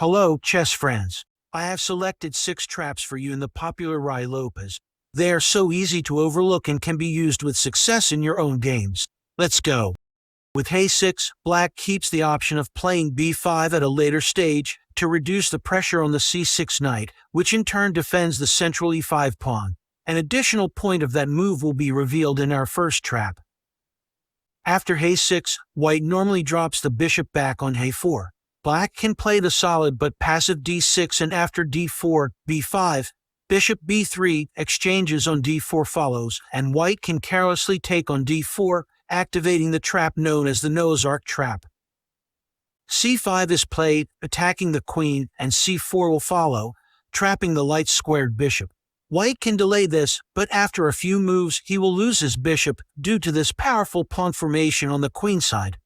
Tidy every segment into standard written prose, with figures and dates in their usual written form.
Hello, chess friends. I have selected 6 traps for you in the popular Ruy Lopez. They are so easy to overlook and can be used with success in your own games. Let's go. With a6, black keeps the option of playing b5 at a later stage to reduce the pressure on the c6 knight, which in turn defends the central e5 pawn. An additional point of that move will be revealed in our first trap. After a6, white normally drops the bishop back on a4. Black can play the solid but passive d6, and after d4, b5, bishop b3 exchanges on d4 follows, and white can carelessly take on d4, activating the trap known as the Noah's Ark trap. c5 is played, attacking the queen, and c4 will follow, trapping the light squared bishop. White can delay this, but after a few moves he will lose his bishop due to this powerful pawn formation on the queen side.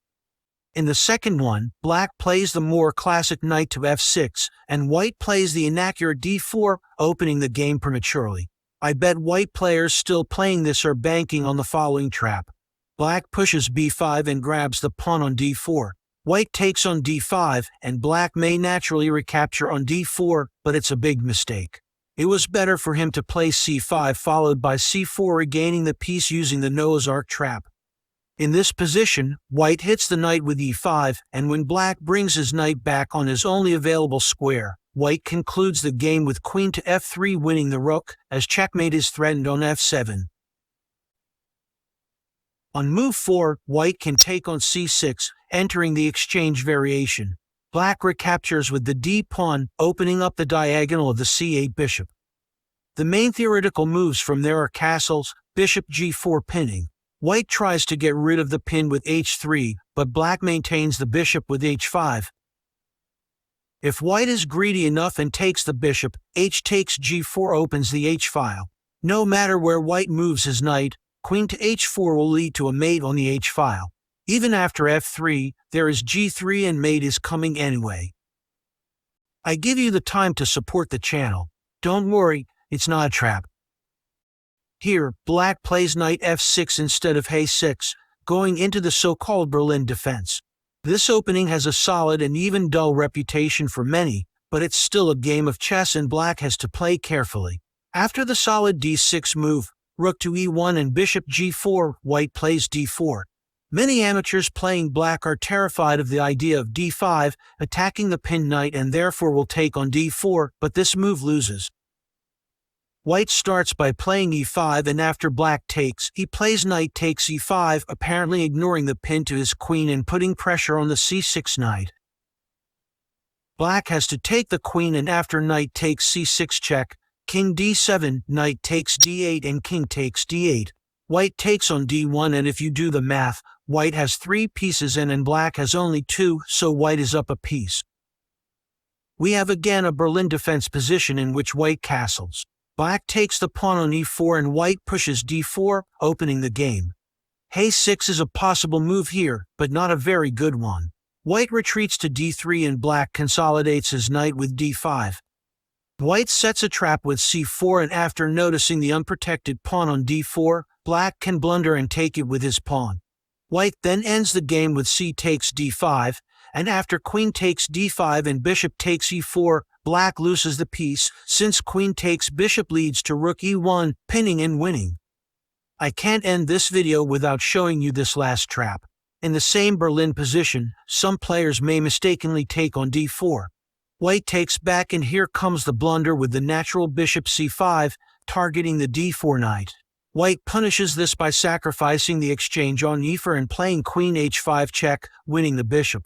In the second one, black plays the more classic knight to f6, and white plays the inaccurate d4, opening the game prematurely. I bet white players still playing this are banking on the following trap. Black pushes b5 and grabs the pawn on d4. White takes on d5, and black may naturally recapture on d4, but it's a big mistake. It was better for him to play c5 followed by c4, regaining the piece using the Noah's Ark trap. In this position, white hits the knight with e5, and when black brings his knight back on his only available square, white concludes the game with queen to f3, winning the rook, as checkmate is threatened on f7. On move 4, white can take on c6, entering the exchange variation. Black recaptures with the d-pawn, opening up the diagonal of the c8 bishop. The main theoretical moves from there are castles, bishop g4 pinning. White tries to get rid of the pin with h3, but black maintains the bishop with h5. If white is greedy enough and takes the bishop, h takes g4 opens the h-file. No matter where white moves his knight, queen to h4 will lead to a mate on the h-file. Even after f3, there is g3 and mate is coming anyway. I give you the time to support the channel. Don't worry, it's not a trap. Here, black plays knight f6 instead of a6, going into the so-called Berlin defense. This opening has a solid and even dull reputation for many, but it's still a game of chess and black has to play carefully. After the solid d6 move, rook to e1 and bishop g4, white plays d4. Many amateurs playing black are terrified of the idea of d5, attacking the pinned knight, and therefore will take on d4, but this move loses. White starts by playing e5, and after black takes, he plays knight takes e5, apparently ignoring the pin to his queen and putting pressure on the c6 knight. Black has to take the queen, and after knight takes c6 check, king d7, knight takes d8 and king takes d8. White takes on d1, and if you do the math, white has 3 pieces and black has only 2, so white is up a piece. We have again a Berlin defense position in which white castles. Black takes the pawn on e4 and white pushes d4, opening the game. a6 is a possible move here, but not a very good one. White retreats to d3 and black consolidates his knight with d5. White sets a trap with c4, and after noticing the unprotected pawn on d4, black can blunder and take it with his pawn. White then ends the game with c takes d5, and after queen takes d5 and bishop takes e4, black loses the piece, since queen takes bishop leads to rook e1, pinning and winning. I can't end this video without showing you this last trap. In the same Berlin position, some players may mistakenly take on d4. White takes back, and here comes the blunder with the natural bishop c5, targeting the d4 knight. White punishes this by sacrificing the exchange on e4 and playing queen h5 check, winning the bishop.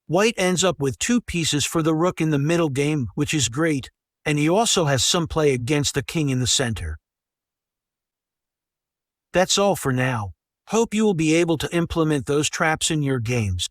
White ends up with 2 pieces for the rook in the middle game, which is great, and he also has some play against the king in the center. That's all for now. Hope you will be able to implement those traps in your games.